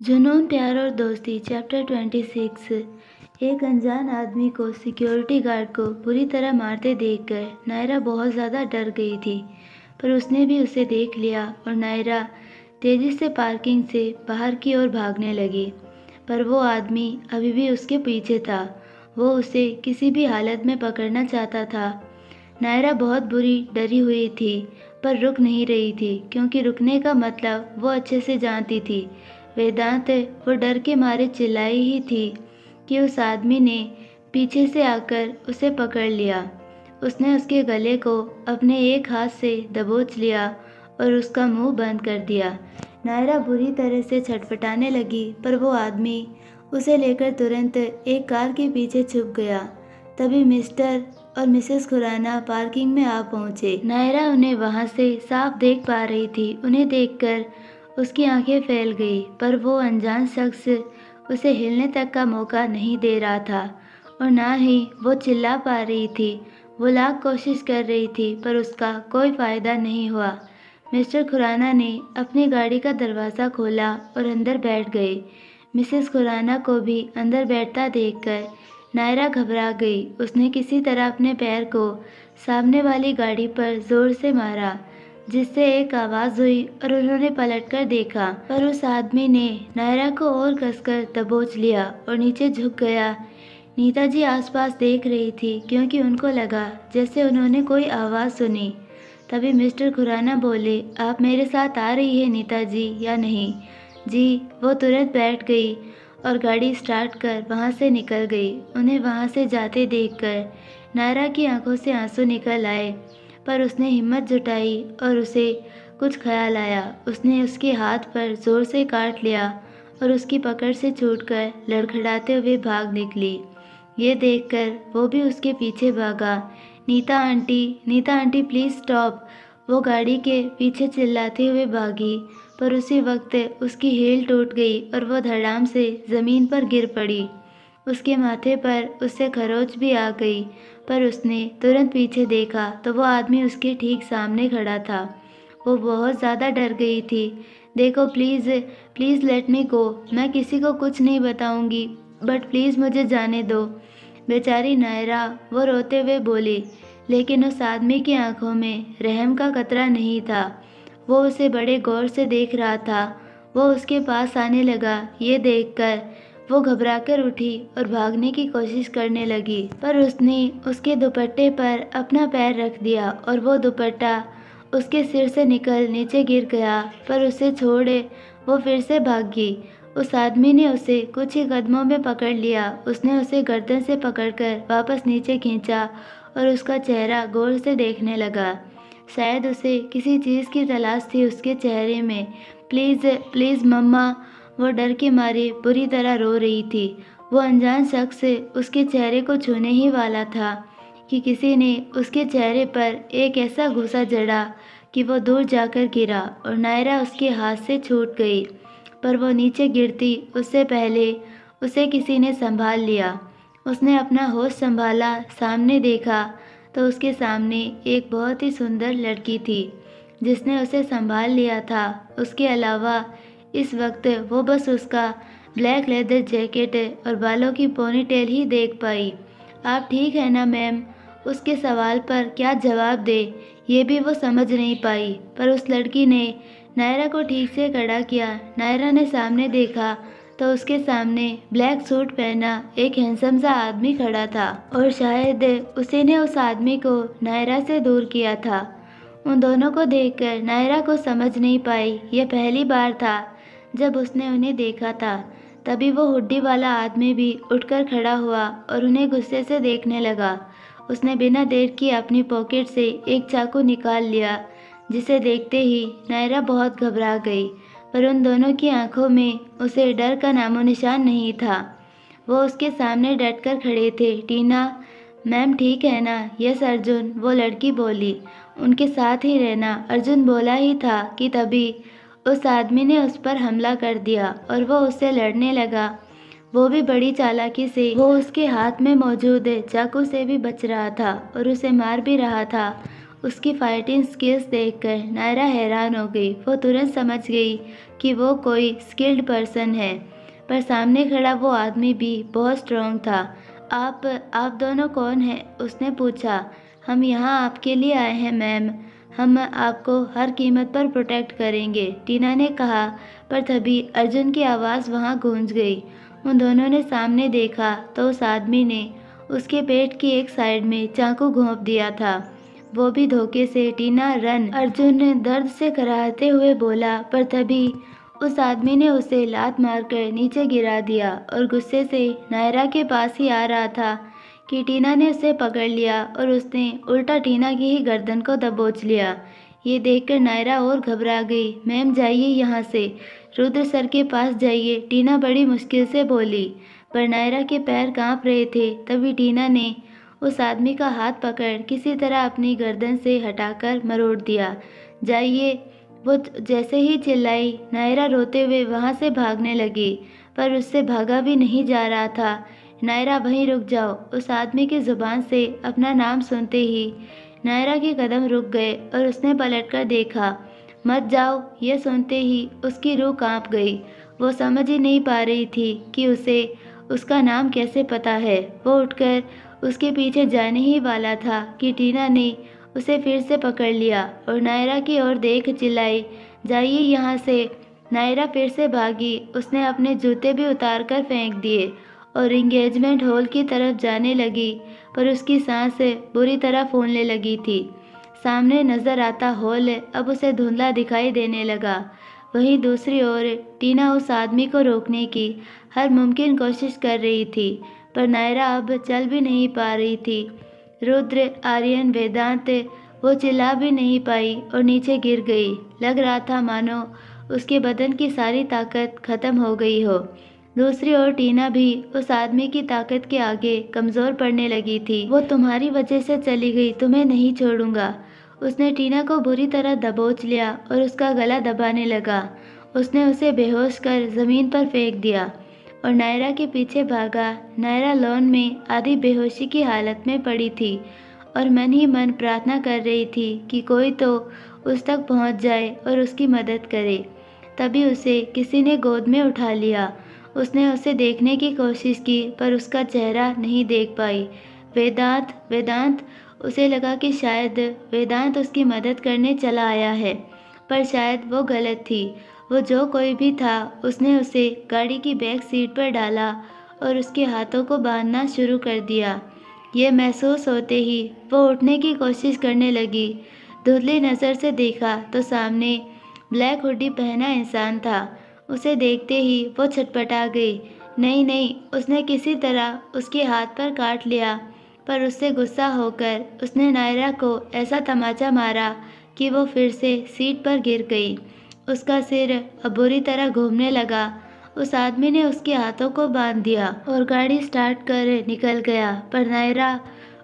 जुनून प्यार और दोस्ती चैप्टर 26। एक अनजान आदमी को सिक्योरिटी गार्ड को बुरी तरह मारते देखकर नायरा बहुत ज़्यादा डर गई थी, पर उसने भी उसे देख लिया और नायरा तेज़ी से पार्किंग से बाहर की ओर भागने लगी। पर वो आदमी अभी भी उसके पीछे था। वो उसे किसी भी हालत में पकड़ना चाहता था। नायरा बहुत बुरी डरी हुई थी, पर रुक नहीं रही थी, क्योंकि रुकने का मतलब वो अच्छे से जानती थी। वेदांत वो डर के मारे चिल्लाई ही थी कि उस आदमी ने पीछे से आकर उसे पकड़ लिया। उसने उसके गले को अपने एक हाथ से दबोच लिया और उसका मुंह बंद कर दिया। नायरा बुरी तरह से छटपटाने लगी, पर वो आदमी उसे लेकर तुरंत एक कार के पीछे छुप गया। तभी मिस्टर और मिसेस खुराना पार्किंग में आ पहुंचे। नायरा उन्हें वहां से साफ देख पा रही थी। उन्हें देखकर उसकी आंखें फैल गई, पर वो अनजान शख्स उसे हिलने तक का मौका नहीं दे रहा था और ना ही वो चिल्ला पा रही थी। वो लाख कोशिश कर रही थी, पर उसका कोई फ़ायदा नहीं हुआ। मिस्टर खुराना ने अपनी गाड़ी का दरवाज़ा खोला और अंदर बैठ गए। मिसेस खुराना को भी अंदर बैठता देखकर नायरा घबरा गई। उसने किसी तरह अपने पैर को सामने वाली गाड़ी पर ज़ोर से मारा, जिससे एक आवाज़ हुई और उन्होंने पलटकर देखा, पर उस आदमी ने नायरा को और कसकर दबोच लिया और नीचे झुक गया। नीता जी आसपास देख रही थी, क्योंकि उनको लगा जैसे उन्होंने कोई आवाज़ सुनी। तभी मिस्टर खुराना बोले, आप मेरे साथ आ रही है नीता जी या नहीं? जी। वो तुरंत बैठ गई और गाड़ी स्टार्ट कर वहाँ से निकल गई। उन्हें वहाँ से जाते देखकर नायरा की आंखों से आंसू निकल आए, पर उसने हिम्मत जुटाई और उसे कुछ ख्याल आया। उसने उसके हाथ पर जोर से काट लिया और उसकी पकड़ से छूटकर लड़खड़ाते हुए भाग निकली। ये देखकर वो भी उसके पीछे भागा। Neeta aunty please stop! वो गाड़ी के पीछे चिल्लाते हुए भागी, पर उसी वक्त उसकी हील टूट गई और वो धड़ाम से ज़मीन पर गिर पड़ी। उसके माथे पर उससे खरोच भी आ गई, पर उसने तुरंत पीछे देखा तो वो आदमी उसके ठीक सामने खड़ा था। वो बहुत ज़्यादा डर गई थी। देखो प्लीज़, प्लीज़ लेट मी गो। मैं किसी को कुछ नहीं बताऊंगी, बट प्लीज़ मुझे जाने दो। बेचारी नायरा, वो रोते हुए बोली, लेकिन उस आदमी की आंखों में रहम का कतरा नहीं था। वो उसे बड़े गौर से देख रहा था। वो उसके पास आने लगा। ये देखकर वो घबराकर उठी और भागने की कोशिश करने लगी, पर उसने उसके दुपट्टे पर अपना पैर रख दिया और वो दुपट्टा उसके सिर से निकल नीचे गिर गया। पर उसे छोड़े वो फिर से भागी। उस आदमी ने उसे कुछ ही कदमों में पकड़ लिया। उसने उसे गर्दन से पकड़कर वापस नीचे खींचा और उसका चेहरा गौर से देखने लगा। शायद उसे किसी चीज़ की तलाश थी उसके चेहरे में। प्लीज़ प्लीज़ मम्मा! वो डर के मारे बुरी तरह रो रही थी। वो अनजान शख्स उसके चेहरे को छूने ही वाला था कि किसी ने उसके चेहरे पर एक ऐसा घूंसा जड़ा कि वो दूर जाकर गिरा और नायरा उसके हाथ से छूट गई। पर वो नीचे गिरती उससे पहले उसे किसी ने संभाल लिया। उसने अपना होश संभाला, सामने देखा तो उसके सामने एक बहुत ही सुंदर लड़की थी जिसने उसे संभाल लिया था। उसके अलावा इस वक्त वो बस उसका ब्लैक लेदर जैकेट और बालों की पोनीटेल ही देख पाई। आप ठीक है ना मैम? उसके सवाल पर क्या जवाब दे ये भी वो समझ नहीं पाई, पर उस लड़की ने नायरा को ठीक से खड़ा किया। नायरा ने सामने देखा तो उसके सामने ब्लैक सूट पहना एक हैंडसम सा आदमी खड़ा था और शायद उसी ने उस आदमी को नायरा से दूर किया था। उन दोनों को देखकर नायरा को समझ नहीं पाई। यह पहली बार था जब उसने उन्हें देखा था। तभी वो हुड्डी वाला आदमी भी उठकर खड़ा हुआ और उन्हें गुस्से से देखने लगा। उसने बिना देर किए अपनी पॉकेट से एक चाकू निकाल लिया, जिसे देखते ही नायरा बहुत घबरा गई, पर उन दोनों की आंखों में उसे डर का नामोनिशान नहीं था। वो उसके सामने डटकर खड़े थे। टीना, मैम ठीक है ना? यस अर्जुन, वो लड़की बोली। उनके साथ ही रहना, अर्जुन बोला ही था कि तभी उस आदमी ने उस पर हमला कर दिया और वो उससे लड़ने लगा। वो भी बड़ी चालाकी से वो उसके हाथ में मौजूद चाकू से भी बच रहा था और उसे मार भी रहा था। उसकी फाइटिंग स्किल्स देखकर नायरा हैरान हो गई। वो तुरंत समझ गई कि वो कोई स्किल्ड पर्सन है, पर सामने खड़ा वो आदमी भी बहुत स्ट्रॉन्ग था। आप दोनों कौन हैं? उसने पूछा। हम यहाँ आपके लिए आए हैं मैम, हम आपको हर कीमत पर प्रोटेक्ट करेंगे, टीना ने कहा। पर तभी अर्जुन की आवाज़ वहाँ गूंज गई। उन दोनों ने सामने देखा तो उस आदमी ने उसके पेट की एक साइड में चाकू घोंप दिया था। वो भी धोखे से। टीना रन, अर्जुन ने दर्द से कराहते हुए बोला। पर तभी उस आदमी ने उसे लात मारकर नीचे गिरा दिया और गुस्से से नायरा के पास ही आ रहा था कि टीना ने उसे पकड़ लिया और उसने उल्टा टीना की ही गर्दन को दबोच लिया। ये देखकर नायरा और घबरा गई। मैम जाइए यहाँ से, रुद्र सर के पास जाइए, टीना बड़ी मुश्किल से बोली। पर नायरा के पैर कांप रहे थे। तभी टीना ने उस आदमी का हाथ पकड़ किसी तरह अपनी गर्दन से हटाकर मरोड़ दिया। जाइए, वो जैसे ही चिल्लाई, नायरा रोते हुए वहाँ से भागने लगी, पर उससे भागा भी नहीं जा रहा था। नायरा वहीं रुक जाओ, उस आदमी की ज़ुबान से अपना नाम सुनते ही नायरा के कदम रुक गए और उसने पलटकर देखा। मत जाओ, ये सुनते ही उसकी रूह कांप गई। वो समझ ही नहीं पा रही थी कि उसे उसका नाम कैसे पता है। वो उठकर उसके पीछे जाने ही वाला था कि टीना ने उसे फिर से पकड़ लिया और नायरा की ओर देख चिल्लाई, जाइए यहाँ से। नायरा फिर से भागी। उसने अपने जूते भी उतार कर फेंक दिए और एंगेजमेंट हॉल की तरफ जाने लगी, पर उसकी सांस बुरी तरह फूलने लगी थी। सामने नजर आता हॉल अब उसे धुंधला दिखाई देने लगा। वहीं दूसरी ओर टीना उस आदमी को रोकने की हर मुमकिन कोशिश कर रही थी, पर नायरा अब चल भी नहीं पा रही थी। रुद्र, आर्यन, वेदांत, वो चिल्ला भी नहीं पाई और नीचे गिर गई। लग रहा था मानो उसके बदन की सारी ताकत खत्म हो गई हो। दूसरी ओर टीना भी उस आदमी की ताकत के आगे कमज़ोर पड़ने लगी थी। वो तुम्हारी वजह से चली गई, तुम्हें नहीं छोड़ूंगा। उसने टीना को बुरी तरह दबोच लिया और उसका गला दबाने लगा। उसने उसे बेहोश कर ज़मीन पर फेंक दिया और नायरा के पीछे भागा। नायरा लॉन में आधी बेहोशी की हालत में पड़ी थी और मन ही मन प्रार्थना कर रही थी कि कोई तो उस तक पहुंच जाए और उसकी मदद करे। तभी उसे किसी ने गोद में उठा लिया। उसने उसे देखने की कोशिश की, पर उसका चेहरा नहीं देख पाई। वेदांत, वेदांत। उसे लगा कि शायद वेदांत उसकी मदद करने चला आया है, पर शायद वो गलत थी। वो जो कोई भी था, उसने उसे गाड़ी की बैक सीट पर डाला और उसके हाथों को बांधना शुरू कर दिया। ये महसूस होते ही वो उठने की कोशिश करने लगी। धुंधली नज़र से देखा तो सामने ब्लैक हुडी पहना इंसान था। उसे देखते ही वो छटपटा गई। नहीं नहीं, उसने किसी तरह उसके हाथ पर काट लिया, पर उससे गुस्सा होकर उसने नायरा को ऐसा तमाचा मारा कि वो फिर से सीट पर गिर गई। उसका सिर अब बुरी तरह घूमने लगा। उस आदमी ने उसके हाथों को बांध दिया और गाड़ी स्टार्ट कर निकल गया, पर नायरा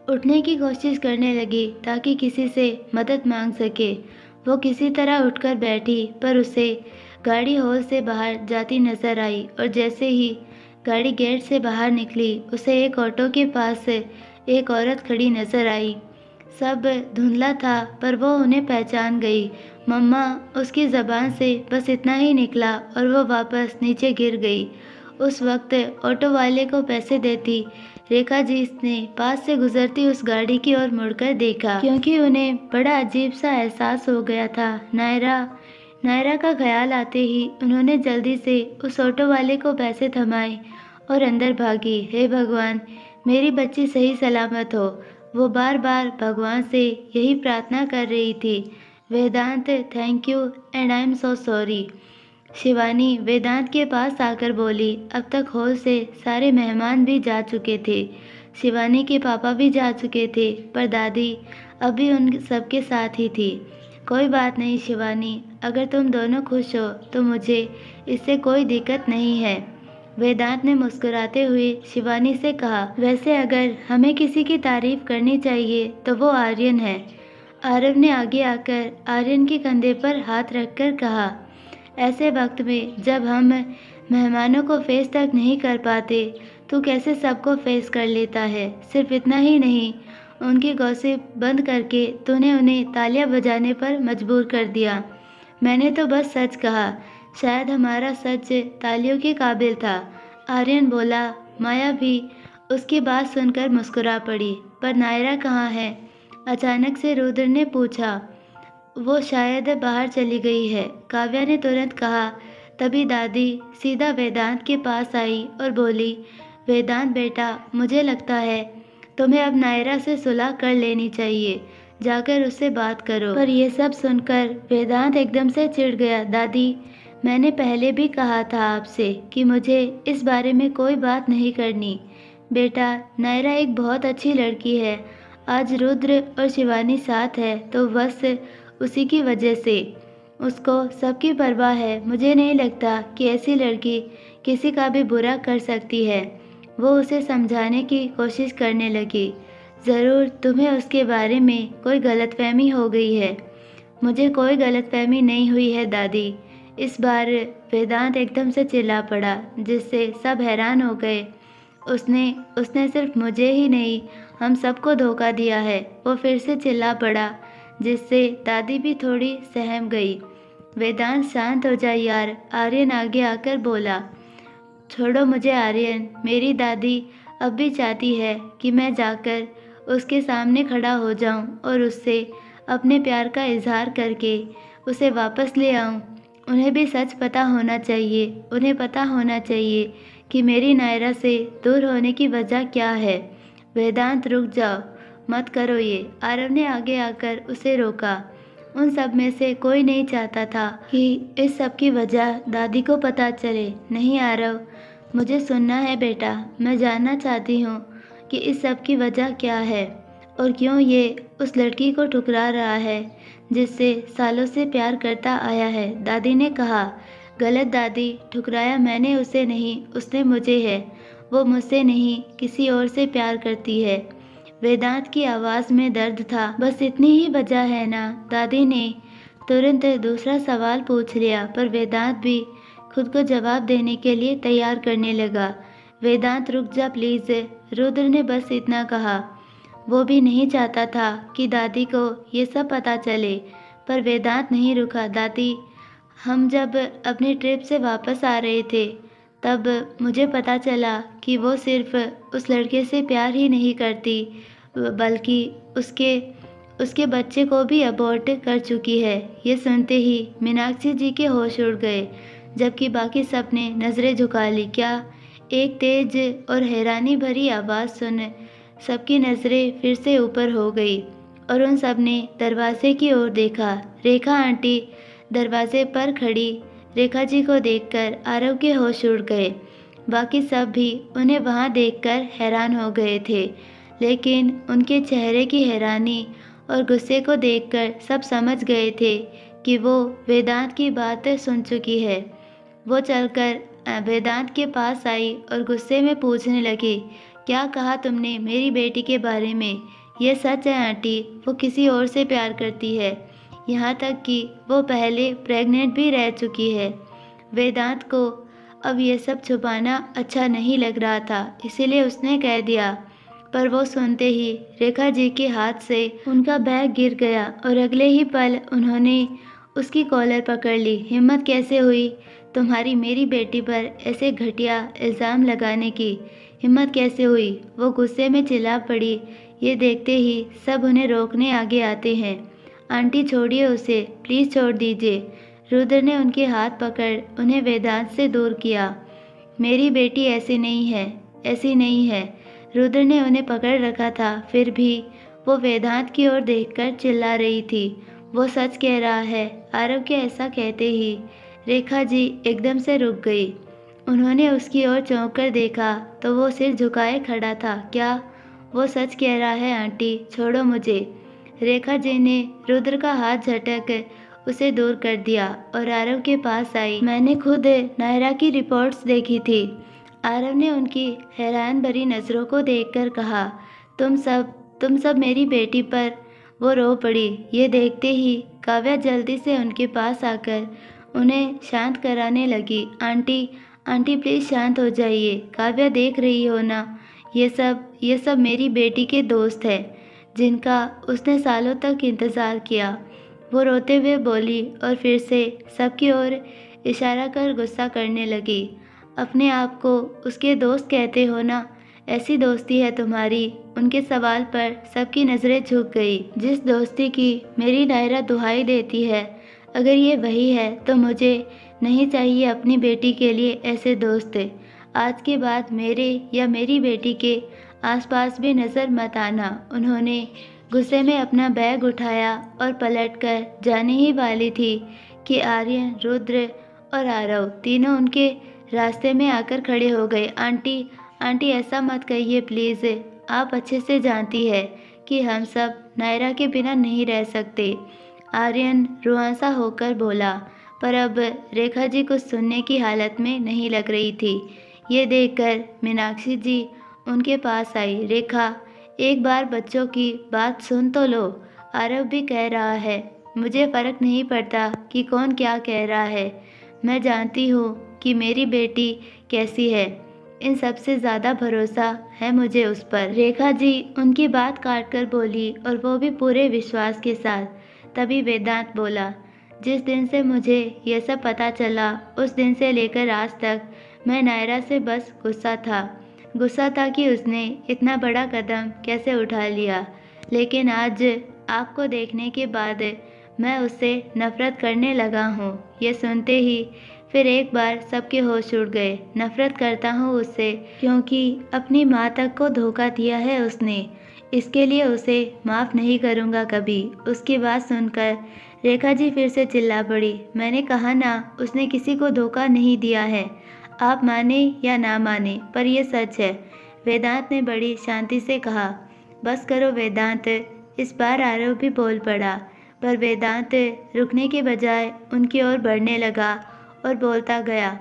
उठने की कोशिश करने लगी ताकि किसी से मदद मांग सके। वो किसी तरह उठकर बैठी, पर उसे गाड़ी हॉल से बाहर जाती नजर आई और जैसे ही गाड़ी गेट से बाहर निकली, उसे एक ऑटो के पास एक औरत खड़ी नजर आई। सब धुंधला था, पर वो उन्हें पहचान गई। मम्मा, उसकी ज़बान से बस इतना ही निकला और वो वापस नीचे गिर गई। उस वक्त ऑटो वाले को पैसे देती रेखा जी ने पास से गुजरती उस गाड़ी की ओर मुड़कर देखा, क्योंकि उन्हें बड़ा अजीब सा एहसास हो गया था। नायरा का ख्याल आते ही उन्होंने जल्दी से उस ऑटो वाले को पैसे थमाए और अंदर भागी। हे भगवान, मेरी बच्ची सही सलामत हो। वो बार बार भगवान से यही प्रार्थना कर रही थी। Vedant, thank you and I am so sorry. Shivani Vedant के पास आकर बोली। अब तक हॉल से सारे मेहमान भी जा चुके थे। शिवानी के पापा भी जा चुके थे, पर दादी अभी उन सबके साथ ही थी। कोई बात नहीं शिवानी, अगर तुम दोनों खुश हो तो मुझे इससे कोई दिक्कत नहीं है। वेदांत ने मुस्कुराते हुए शिवानी से कहा। वैसे अगर हमें किसी की तारीफ करनी चाहिए तो वो आर्यन है। आरव ने आगे आकर आर्यन के कंधे पर हाथ रखकर कहा। ऐसे वक्त में जब हम मेहमानों को फेस तक नहीं कर पाते, तो कैसे सबको फेस कर लेता है। सिर्फ इतना ही नहीं, उनकी गॉसिप बंद करके तूने उन्हें तालियां बजाने पर मजबूर कर दिया। मैंने तो बस सच कहा। शायद हमारा सच तालियों के काबिल था। आर्यन बोला। माया भी उसकी बात सुनकर मुस्कुरा पड़ी। पर नायरा कहाँ है? अचानक से रुद्र ने पूछा। वो शायद बाहर चली गई है, काव्या ने तुरंत कहा। तभी दादी सीधा वेदांत के पास आई और बोली, वेदांत बेटा, मुझे लगता है तुम्हें अब नायरा से सुलह कर लेनी चाहिए। जाकर उससे बात करो। पर यह सब सुनकर वेदांत एकदम से चिढ़ गया। दादी, मैंने पहले भी कहा था आपसे कि मुझे इस बारे में कोई बात नहीं करनी। बेटा, नायरा एक बहुत अच्छी लड़की है। आज रुद्र और शिवानी साथ है तो बस उसी की वजह से उसको सबकी परवाह है। मुझे नहीं लगता कि ऐसी लड़की किसी का भी बुरा कर सकती है। वो उसे समझाने की कोशिश करने लगी। ज़रूर तुम्हें उसके बारे में कोई गलतफहमी हो गई है। मुझे कोई गलतफहमी नहीं हुई है दादी। इस बार वेदांत एकदम से चिल्ला पड़ा, जिससे सब हैरान हो गए। उसने उसने सिर्फ मुझे ही नहीं, हम सबको धोखा दिया है। वो फिर से चिल्ला पड़ा, जिससे दादी भी थोड़ी सहम गई। वेदांत, शांत हो जा यार। आर्यन आगे आकर बोला। छोड़ो मुझे आर्यन। मेरी दादी अब भी चाहती है कि मैं जाकर उसके सामने खड़ा हो जाऊं और उससे अपने प्यार का इजहार करके उसे वापस ले आऊं। उन्हें भी सच पता होना चाहिए। उन्हें पता होना चाहिए कि मेरी नायरा से दूर होने की वजह क्या है। वेदांत, रुक जाओ, मत करो ये। आरव ने आगे आकर उसे रोका। उन सब में से कोई नहीं चाहता था कि इस सब की वजह दादी को पता चले। नहीं आरव, मुझे सुनना है बेटा। मैं जानना चाहती हूँ कि इस सब की वजह क्या है और क्यों ये उस लड़की को ठुकरा रहा है जिससे सालों से प्यार करता आया है। दादी ने कहा। गलत दादी, ठुकराया मैंने उसे नहीं, उसने मुझे है। वो मुझसे नहीं, किसी और से प्यार करती है। वेदांत की आवाज़ में दर्द था। बस इतनी ही वजह है ना? दादी ने तुरंत दूसरा सवाल पूछ लिया, पर वेदांत भी खुद को जवाब देने के लिए तैयार करने लगा। वेदांत, रुक जा प्लीज़। रुद्र ने बस इतना कहा। वो भी नहीं चाहता था कि दादी को ये सब पता चले, पर वेदांत नहीं रुका। दादी, हम जब अपनी ट्रिप से वापस आ रहे थे तब मुझे पता चला कि वो सिर्फ उस लड़के से प्यार ही नहीं करती बल्कि उसके बच्चे को भी अबॉर्ट कर चुकी है। ये सुनते ही मीनाक्षी जी के होश उड़ गए, जबकि बाकी सब ने नज़रें झुका ली। क्या? एक तेज और हैरानी भरी आवाज़ सुन सबकी नज़रें फिर से ऊपर हो गई और उन सब ने दरवाजे की ओर देखा। रेखा आंटी दरवाजे पर खड़ी रेखा जी को देखकर आरव के होश उड़ गए। बाकी सब भी उन्हें वहां देखकर हैरान हो गए थे, लेकिन उनके चेहरे की हैरानी और गुस्से को देखकर सब समझ गए थे कि वो वेदांत की बात सुन चुकी है। वो चलकर वेदांत के पास आई और गुस्से में पूछने लगी, क्या कहा तुमने मेरी बेटी के बारे में? ये सच है आंटी, वो किसी और से प्यार करती है, यहाँ तक कि वो पहले प्रेग्नेंट भी रह चुकी है। वेदांत को अब ये सब छुपाना अच्छा नहीं लग रहा था, इसीलिए उसने कह दिया। पर वो सुनते ही रेखा जी के हाथ से उनका बैग गिर गया और अगले ही पल उन्होंने उसकी कॉलर पकड़ ली। हिम्मत कैसे हुई तुम्हारी मेरी बेटी पर ऐसे घटिया इल्ज़ाम लगाने की? हिम्मत कैसे हुई? वो गुस्से में चिल्ला पड़ी। ये देखते ही सब उन्हें रोकने आगे आते हैं। आंटी छोड़िए उसे, प्लीज़ छोड़ दीजिए। रुद्र ने उनके हाथ पकड़ उन्हें वेदांत से दूर किया। मेरी बेटी ऐसी नहीं है, ऐसी नहीं है। रुद्र ने उन्हें पकड़ रखा था, फिर भी वो वेदांत की ओर देखकर चिल्ला रही थी। वो सच कह रहा है। आरव के ऐसा कहते ही रेखा जी एकदम से रुक गई। उन्होंने उसकी ओर चौंक कर देखा तो वो सिर झुकाए खड़ा था। क्या? वो सच कह रहा है आंटी, छोड़ो मुझे। रेखा जी ने रुद्र का हाथ झटक उसे दूर कर दिया और आरव के पास आई। मैंने खुद नायरा की रिपोर्ट्स देखी थी। आरव ने उनकी हैरान भरी नज़रों को देखकर कहा, तुम सब मेरी बेटी पर। वो रो पड़ी। ये देखते ही काव्या जल्दी से उनके पास आकर उन्हें शांत कराने लगी। आंटी प्लीज़ शांत हो जाइए। काव्या, देख रही हो ना, ये सब मेरी बेटी के दोस्त है। जिनका उसने सालों तक इंतज़ार किया। वो रोते हुए बोली और फिर से सबकी ओर इशारा कर गुस्सा करने लगी। अपने आप को उसके दोस्त कहते हो ना, ऐसी दोस्ती है तुम्हारी। उनके सवाल पर सबकी नज़रें झुक गई। जिस दोस्ती की मेरी नायरा दुहाई देती है, अगर ये वही है तो मुझे नहीं चाहिए अपनी बेटी के लिए ऐसे दोस्त। आज के बाद मेरे या मेरी बेटी के आसपास भी नज़र मत आना। उन्होंने गुस्से में अपना बैग उठाया और पलटकर जाने ही वाली थी कि आर्यन, रुद्र और आरव तीनों उनके रास्ते में आकर खड़े हो गए। आंटी, आंटी ऐसा मत कहिए प्लीज़। आप अच्छे से जानती है कि हम सब नायरा के बिना नहीं रह सकते। आर्यन रुआंसा होकर बोला, पर अब रेखा जी कुछ सुनने की हालत में नहीं लग रही थी। ये देखकर मीनाक्षी जी उनके पास आई। रेखा, एक बार बच्चों की बात सुन तो लो। आरव भी कह रहा है। मुझे फ़र्क नहीं पड़ता कि कौन क्या कह रहा है। मैं जानती हूँ कि मेरी बेटी कैसी है। इन सबसे ज़्यादा भरोसा है मुझे उस पर। रेखा जी उनकी बात काटकर बोली, और वो भी पूरे विश्वास के साथ। तभी वेदांत बोला, जिस दिन से मुझे यह सब पता चला, उस दिन से लेकर आज तक मैं नायरा से बस गुस्सा था कि उसने इतना बड़ा कदम कैसे उठा लिया। लेकिन आज आपको देखने के बाद मैं उससे नफ़रत करने लगा हूँ। ये सुनते ही फिर एक बार सबके होश उड़ गए। नफ़रत करता हूँ उससे क्योंकि अपनी माँ तक को धोखा दिया है उसने। इसके लिए उसे माफ़ नहीं करूँगा कभी। उसकी बात सुनकर रेखा जी फिर से चिल्ला पड़ी। मैंने कहा ना, उसने किसी को धोखा नहीं दिया है। आप माने या ना माने, पर यह सच है। वेदांत ने बड़ी शांति से कहा। बस करो वेदांत। इस बार आरव भी बोल पड़ा, पर वेदांत रुकने के बजाय उनकी ओर बढ़ने लगा और बोलता गया,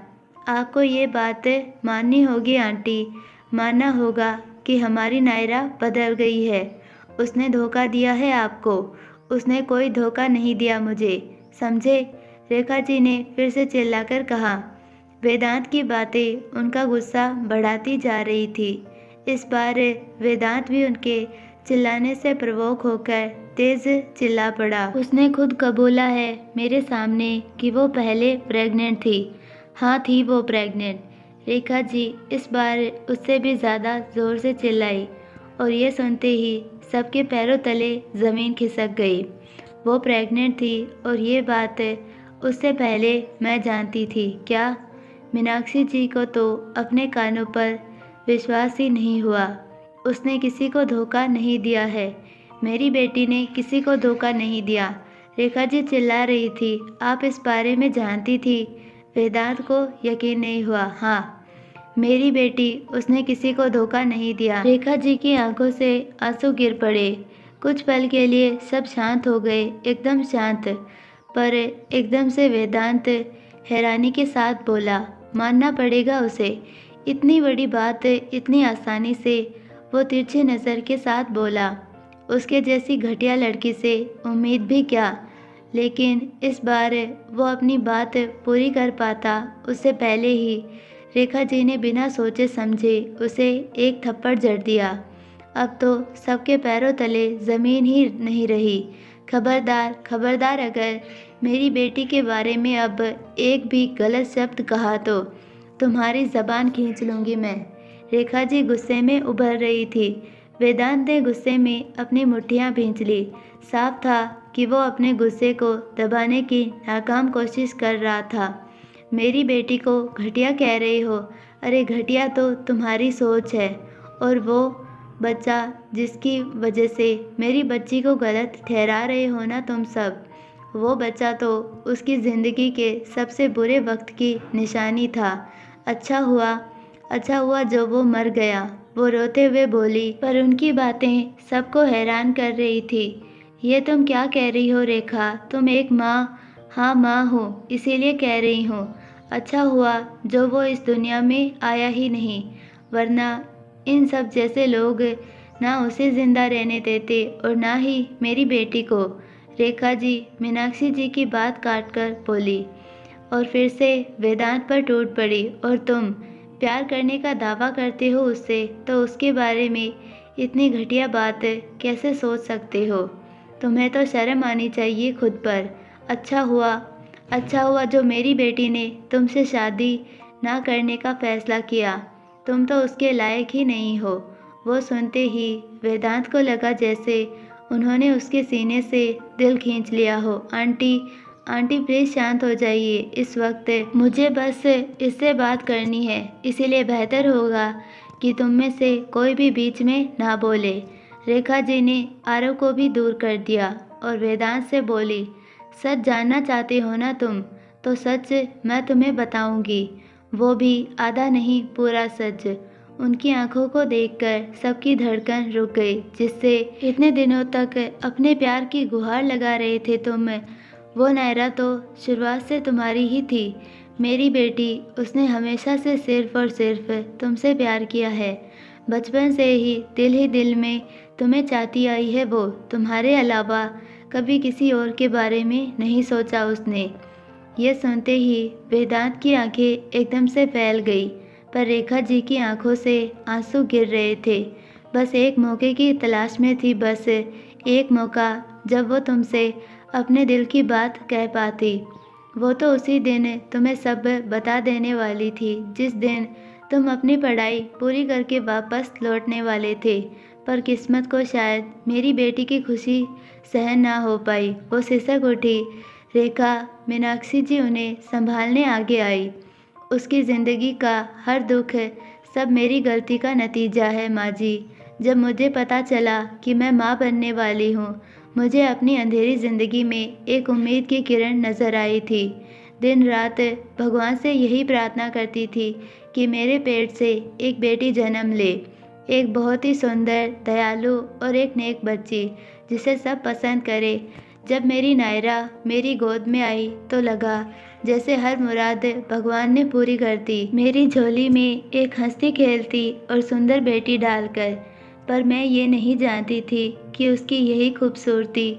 आपको ये बात माननी होगी आंटी। मानना होगा कि हमारी नायरा बदल गई है। उसने धोखा दिया है आपको। उसने कोई धोखा नहीं दिया मुझे, समझे? रेखा जी ने फिर से चिल्लाकर कहा। वेदांत की बातें उनका गुस्सा बढ़ाती जा रही थी। इस बार वेदांत भी उनके चिल्लाने से प्रवोक होकर तेज चिल्ला पड़ा। उसने खुद कबूला है मेरे सामने कि वो पहले प्रेग्नेंट थी। हाँ, थी वो प्रेग्नेंट। रेखा जी इस बार उससे भी ज़्यादा ज़ोर से चिल्लाई, और ये सुनते ही सबके पैरों तले ज़मीन खिसक गई। वो प्रेग्नेंट थी और ये बात उससे पहले मैं जानती थी। क्या? मीनाक्षी जी को तो अपने कानों पर विश्वास ही नहीं हुआ। उसने किसी को धोखा नहीं दिया है। मेरी बेटी ने किसी को धोखा नहीं दिया। रेखा जी चिल्ला रही थी। आप इस बारे में जानती थी? वेदांत को यकीन नहीं हुआ। हाँ, मेरी बेटी, उसने किसी को धोखा नहीं दिया। रेखा जी की आंखों से आंसू गिर पड़े। कुछ पल के लिए सब शांत हो गए, एकदम शांत। पर एकदम से वेदांत हैरानी के साथ बोला, मानना पड़ेगा उसे। इतनी बड़ी बात इतनी आसानी से वो तिरछी नज़र के साथ बोला। उसके जैसी घटिया लड़की से उम्मीद भी क्या। लेकिन इस बार वो अपनी बात पूरी कर पाता उससे पहले ही रेखा जी ने बिना सोचे समझे उसे एक थप्पड़ जड़ दिया। अब तो सबके पैरों तले ज़मीन ही नहीं रही। खबरदार, खबरदार, अगर मेरी बेटी के बारे में अब एक भी गलत शब्द कहा तो तुम्हारी ज़बान खींच लूँगी मैं। रेखा जी गुस्से में उभर रही थी। वेदांत ने गुस्से में अपनी मुट्ठियाँ भींच ली। साफ था कि वो अपने गुस्से को दबाने की नाकाम कोशिश कर रहा था। मेरी बेटी को घटिया कह रही हो? अरे घटिया तो तुम्हारी सोच है, और वो बच्चा जिसकी वजह से मेरी बच्ची को गलत ठहरा रहे हो ना तुम सब, वो बच्चा तो उसकी ज़िंदगी के सबसे बुरे वक्त की निशानी था। अच्छा हुआ जो वो मर गया। वो रोते हुए बोली, पर उनकी बातें सबको हैरान कर रही थी। ये तुम क्या कह रही हो रेखा? तुम एक माँ? हाँ, माँ हो, इसीलिए कह रही हूँ। अच्छा हुआ जो वो इस दुनिया में आया ही नहीं, वरना इन सब जैसे लोग ना उसे ज़िंदा रहने देते और ना ही मेरी बेटी को। रेखा जी मीनाक्षी जी की बात काटकर बोली, और फिर से वेदांत पर टूट पड़ी। और तुम प्यार करने का दावा करते हो उससे, तो उसके बारे में इतनी घटिया बात कैसे सोच सकते हो? तुम्हें तो शर्म आनी चाहिए खुद पर। अच्छा हुआ जो मेरी बेटी ने तुमसे शादी ना करने का फैसला किया। तुम तो उसके लायक ही नहीं हो। वो सुनते ही वेदांत को लगा जैसे उन्होंने उसके सीने से दिल खींच लिया हो। आंटी प्लीज़ शांत हो जाइए। इस वक्त मुझे बस इससे बात करनी है, इसीलिए बेहतर होगा कि तुम में से कोई भी बीच में ना बोले। रेखा जी ने आरव को भी दूर कर दिया और वेदांत से बोली, सच जानना चाहते हो ना तुम? तो सच मैं तुम्हें बताऊंगी, वो भी आधा नहीं पूरा सच। उनकी आंखों को देखकर सबकी धड़कन रुक गई। जिससे इतने दिनों तक अपने प्यार की गुहार लगा रहे थे तुम, वो नायरा तो शुरुआत से तुम्हारी ही थी। मेरी बेटी, उसने हमेशा से सिर्फ और सिर्फ तुमसे प्यार किया है। बचपन से ही दिल में तुम्हें चाहती आई है वो। तुम्हारे अलावा कभी किसी और के बारे में नहीं सोचा उसने। ये सुनते ही वेदांत की आंखें एकदम से फैल गई, पर रेखा जी की आंखों से आंसू गिर रहे थे। बस एक मौके की तलाश में थी, बस एक मौका जब वो तुमसे अपने दिल की बात कह पाती। वो तो उसी दिन तुम्हें सब बता देने वाली थी, जिस दिन तुम अपनी पढ़ाई पूरी करके वापस लौटने वाले थे। पर किस्मत को शायद मेरी बेटी की खुशी सहन ना हो पाई। वो सिसक उठी। रेखा, मीनाक्षी जी उन्हें संभालने आगे आई। उसकी ज़िंदगी का हर दुख सब मेरी गलती का नतीजा है माँ जी। जब मुझे पता चला कि मैं माँ बनने वाली हूँ, मुझे अपनी अंधेरी ज़िंदगी में एक उम्मीद की किरण नज़र आई थी। दिन रात भगवान से यही प्रार्थना करती थी कि मेरे पेट से एक बेटी जन्म ले, एक बहुत ही सुंदर, दयालु और एक नेक बच्ची जिसे सब पसंद करे। जब मेरी नायरा मेरी गोद में आई तो लगा जैसे हर मुराद भगवान ने पूरी कर दी, मेरी झोली में एक हंसती खेलती और सुंदर बेटी डालकर। पर मैं ये नहीं जानती थी कि उसकी यही खूबसूरती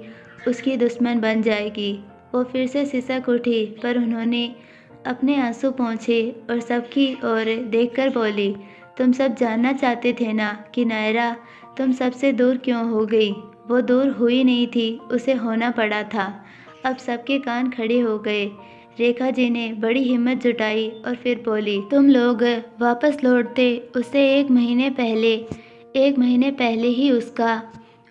उसकी दुश्मन बन जाएगी। वो फिर से सिसक उठी, पर उन्होंने अपने आंसू पोंछे और सबकी ओर देखकर बोली, तुम सब जानना चाहते थे ना कि नायरा तुम सबसे दूर क्यों हो गई? वो दूर हुई नहीं थी, उसे होना पड़ा था। अब सबके कान खड़े हो गए। रेखा जी ने बड़ी हिम्मत जुटाई और फिर बोली, तुम लोग वापस लौटते उससे एक महीने पहले ही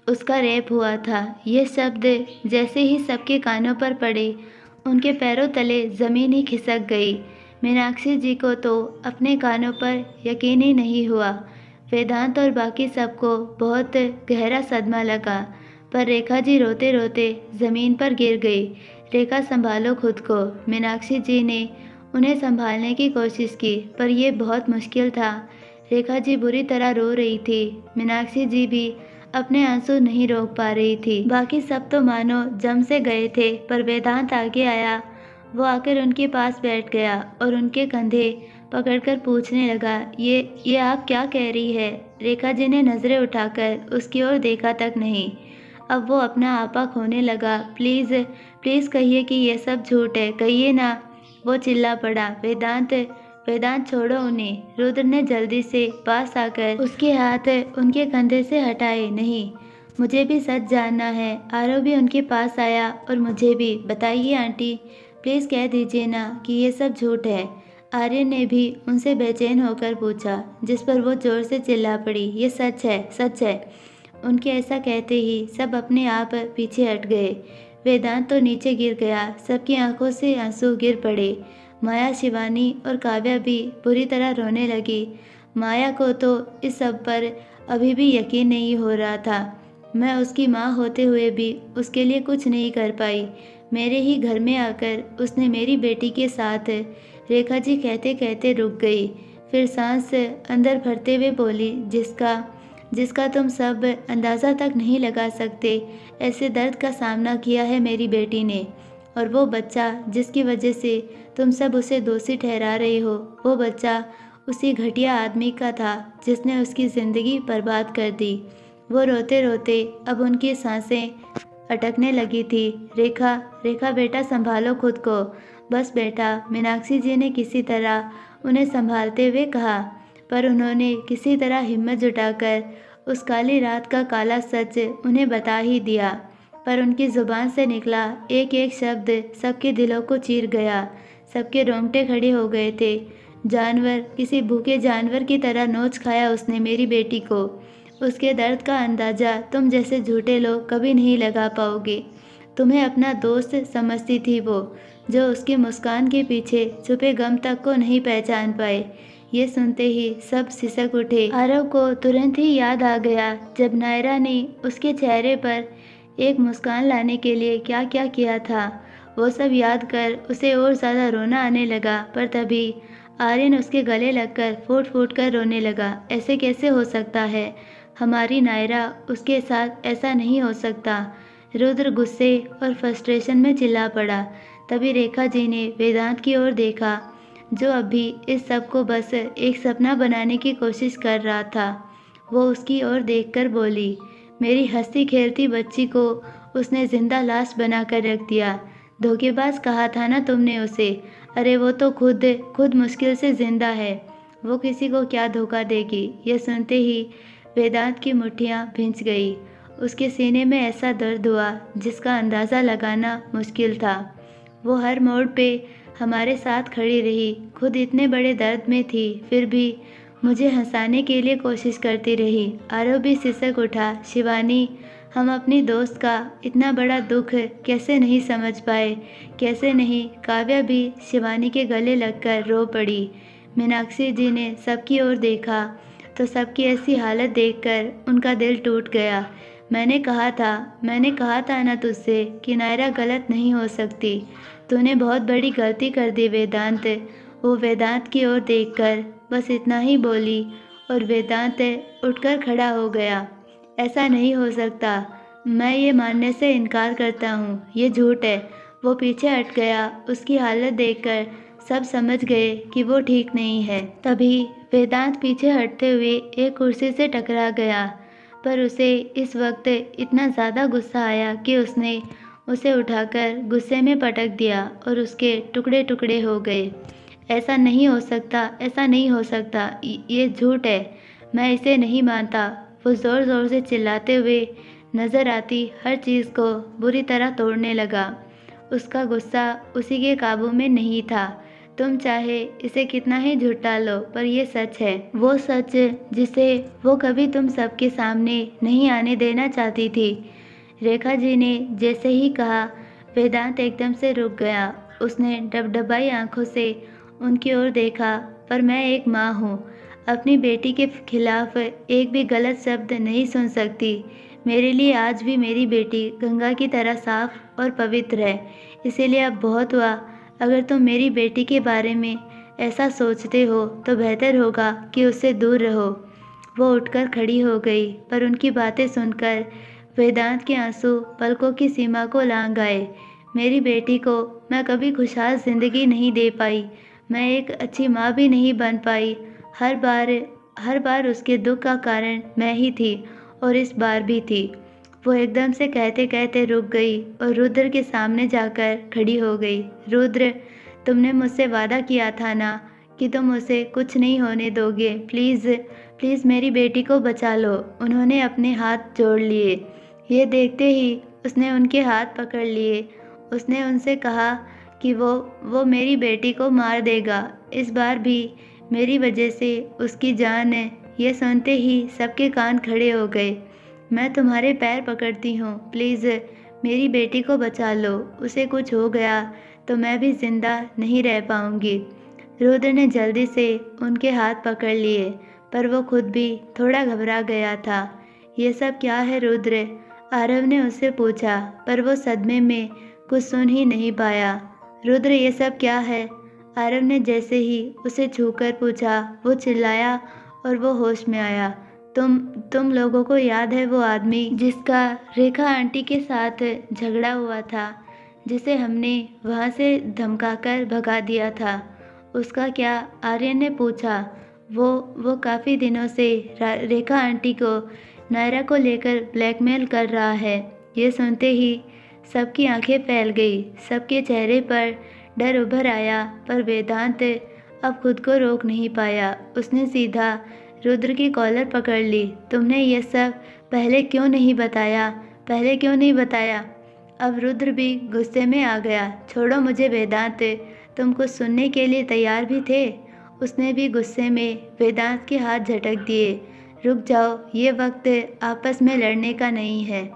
उसका रेप हुआ था। ये शब्द जैसे ही सबके कानों पर पड़े, उनके पैरों तले ज़मीन ही खिसक गई। मीनाक्षी जी को तो अपने कानों पर यकीन ही नहीं हुआ। वेदांत और बाकी सबको बहुत गहरा सदमा लगा, पर रेखा जी रोते रोते ज़मीन पर गिर गई। रेखा, संभालो खुद को। मीनाक्षी जी ने उन्हें संभालने की कोशिश की, पर यह बहुत मुश्किल था। रेखा जी बुरी तरह रो रही थी। मीनाक्षी जी भी अपने आंसू नहीं रोक पा रही थी। बाकी सब तो मानो जम से गए थे, पर वेदांत आगे आया। वो आकर उनके पास बैठ गया और उनके कंधे पकड़कर पूछने लगा, ये आप क्या कह रही है? रेखा जी ने नज़रें उठाकर उसकी ओर देखा तक नहीं। अब वो अपना आपा खोने लगा। प्लीज़ कहिए कि ये सब झूठ है, कहिए ना। वो चिल्ला पड़ा, वेदांत छोड़ो उन्हें। रुद्र ने जल्दी से पास आकर उसके हाथ उनके कंधे से हटाए। नहीं, मुझे भी सच जानना है। आरव भी उनके पास आया और मुझे भी बताइए आंटी, प्लीज़ कह दीजिए ना कि ये सब झूठ है। आर्यन ने भी उनसे बेचैन होकर पूछा, जिस पर वो जोर से चिल्ला पड़ी, ये सच है। उनके ऐसा कहते ही सब अपने आप पीछे हट गए। वेदांत तो नीचे गिर गया। सबकी आंखों से आंसू गिर पड़े। माया, शिवानी और काव्या भी बुरी तरह रोने लगी। माया को तो इस सब पर अभी भी यकीन नहीं हो रहा था। मैं उसकी माँ होते हुए भी उसके लिए कुछ नहीं कर पाई। मेरे ही घर में आकर उसने मेरी बेटी के साथ। रेखा जी कहते कहते रुक गई, फिर सांस अंदर भरते हुए बोली, जिसका तुम सब अंदाज़ा तक नहीं लगा सकते। ऐसे दर्द का सामना किया है मेरी बेटी ने। और वो बच्चा जिसकी वजह से तुम सब उसे दोषी ठहरा रहे हो, वो बच्चा उसी घटिया आदमी का था जिसने उसकी ज़िंदगी बर्बाद कर दी। वो रोते रोते अब उनकी सांसें अटकने लगी थी। रेखा बेटा, संभालो खुद को। बस बेटा, मीनाक्षी जी ने किसी तरह उन्हें संभालते हुए कहा, पर उन्होंने किसी तरह हिम्मत जुटाकर उस काली रात का काला सच उन्हें बता ही दिया। पर उनकी ज़ुबान से निकला एक एक शब्द सबके दिलों को चीर गया। सबके रोंगटे खड़े हो गए थे। जानवर, किसी भूखे जानवर की तरह नोच खाया उसने मेरी बेटी को। उसके दर्द का अंदाज़ा तुम जैसे झूठे लोग कभी नहीं लगा पाओगे। तुम्हें अपना दोस्त समझती थी वो, जो उसकी मुस्कान के पीछे छुपे गम तक को नहीं पहचान पाए। ये सुनते ही सब सिसक उठे। आरव को तुरंत ही याद आ गया जब नायरा ने उसके चेहरे पर एक मुस्कान लाने के लिए क्या क्या किया था। वो सब याद कर उसे और ज़्यादा रोना आने लगा। पर तभी आर्यन उसके गले लगकर फूट फूट कर रोने लगा। ऐसे कैसे हो सकता है? हमारी नायरा, उसके साथ ऐसा नहीं हो सकता। रुद्र गुस्से और फ्रस्ट्रेशन में चिल्ला पड़ा। तभी रेखा जी ने वेदांत की ओर देखा, जो अभी इस सब को बस एक सपना बनाने की कोशिश कर रहा था। वो उसकी ओर देखकर बोली, मेरी हंसती खेलती बच्ची को उसने जिंदा लाश बनाकर रख दिया। धोखेबाज कहा था ना तुमने उसे। अरे वो तो खुद मुश्किल से जिंदा है। वो किसी को क्या धोखा देगी? यह सुनते ही वेदांत की मुट्ठियाँ भींच गई। उसके सीने में ऐसा दर्द हुआ जिसका अंदाज़ा लगाना मुश्किल था। वो हर मोड़ पे हमारे साथ खड़ी रही। खुद इतने बड़े दर्द में थी, फिर भी मुझे हंसाने के लिए कोशिश करती रही। आरव भी सिसक उठा, शिवानी, हम अपनी दोस्त का इतना बड़ा दुख कैसे नहीं समझ पाए, कैसे नहीं? काव्या भी शिवानी के गले लगकर रो पड़ी। मीनाक्षी जी ने सबकी ओर देखा तो सबकी ऐसी हालत देखकर उनका दिल टूट गया। मैंने कहा था ना तुझसे कि नायरा गलत नहीं हो सकती। तूने बहुत बड़ी गलती कर दी वेदांत। वो वेदांत की ओर देखकर बस इतना ही बोली और वेदांत उठकर खड़ा हो गया। ऐसा नहीं हो सकता। मैं ये मानने से इनकार करता हूँ। ये झूठ है। वो पीछे हट गया। उसकी हालत देखकर सब समझ गए कि वो ठीक नहीं है। तभी वेदांत पीछे हटते हुए एक कुर्सी से टकरा गया। पर उसे इस वक्त इतना ज़्यादा गुस्सा आया कि उसने उसे उठाकर गुस्से में पटक दिया और उसके टुकड़े टुकड़े हो गए। ऐसा नहीं हो सकता, ऐसा नहीं हो सकता, ये झूठ है। मैं इसे नहीं मानता। वो ज़ोर ज़ोर से चिल्लाते हुए नज़र आती हर चीज़ को बुरी तरह तोड़ने लगा। उसका गुस्सा उसी के काबू में नहीं था। तुम चाहे इसे कितना ही झुठला लो, पर यह सच है। वो सच जिसे वो कभी तुम सबके सामने नहीं आने देना चाहती थी। रेखा जी ने जैसे ही कहा, वेदांत एकदम से रुक गया। उसने डबडबाई आंखों से उनकी ओर देखा। पर मैं एक माँ हूँ, अपनी बेटी के खिलाफ एक भी गलत शब्द नहीं सुन सकती। मेरे लिए आज भी मेरी बेटी गंगा की तरह साफ और पवित्र है। इसीलिए अब बहुत हुआ। अगर तुम मेरी बेटी के बारे में ऐसा सोचते हो तो बेहतर होगा कि उससे दूर रहो। वो उठकर खड़ी हो गई, पर उनकी बातें सुनकर वेदांत के आंसू पलकों की सीमा को लांघ आए। मेरी बेटी को मैं कभी खुशहाल जिंदगी नहीं दे पाई। मैं एक अच्छी माँ भी नहीं बन पाई। हर बार उसके दुख का कारण मैं ही थी और इस बार भी थी। वो एकदम से कहते कहते रुक गई और रुद्र के सामने जाकर खड़ी हो गई। रुद्र, तुमने मुझसे वादा किया था ना कि तुम उसे कुछ नहीं होने दोगे। प्लीज़ प्लीज़ मेरी बेटी को बचा लो। उन्होंने अपने हाथ जोड़ लिए। ये देखते ही उसने उनके हाथ पकड़ लिए। उसने उनसे कहा कि वो मेरी बेटी को मार देगा। इस बार भी मेरी वजह से उसकी जान है। ये सुनते ही सबके कान खड़े हो गए। मैं तुम्हारे पैर पकड़ती हूँ, प्लीज़ मेरी बेटी को बचा लो। उसे कुछ हो गया तो मैं भी जिंदा नहीं रह पाऊँगी। रुद्र ने जल्दी से उनके हाथ पकड़ लिए, पर वो खुद भी थोड़ा घबरा गया था। ये सब क्या है रुद्र? आरव ने उससे पूछा, पर वो सदमे में कुछ सुन ही नहीं पाया। रुद्र, ये सब क्या है? आरव ने जैसे ही उसे छूकर पूछा, वो चिल्लाया और वो होश में आया। तुम लोगों को याद है वो आदमी जिसका रेखा आंटी के साथ झगड़ा हुआ था, जिसे हमने वहाँ से धमकाकर भगा दिया था? उसका क्या? आर्यन ने पूछा। वो काफ़ी दिनों से रेखा आंटी को नायरा को लेकर ब्लैकमेल कर रहा है। ये सुनते ही सबकी आंखें फैल गई। सबके चेहरे पर डर उभर आया, पर वेदांत अब खुद को रोक नहीं पाया। उसने सीधा रुद्र की कॉलर पकड़ ली। तुमने ये सब पहले क्यों नहीं बताया? पहले क्यों नहीं बताया? अब रुद्र भी गुस्से में आ गया। छोड़ो मुझे वेदांत, तुम कुछ सुनने के लिए तैयार भी थे? उसने भी गुस्से में वेदांत के हाथ झटक दिए। रुक जाओ, ये वक्त आपस में लड़ने का नहीं है।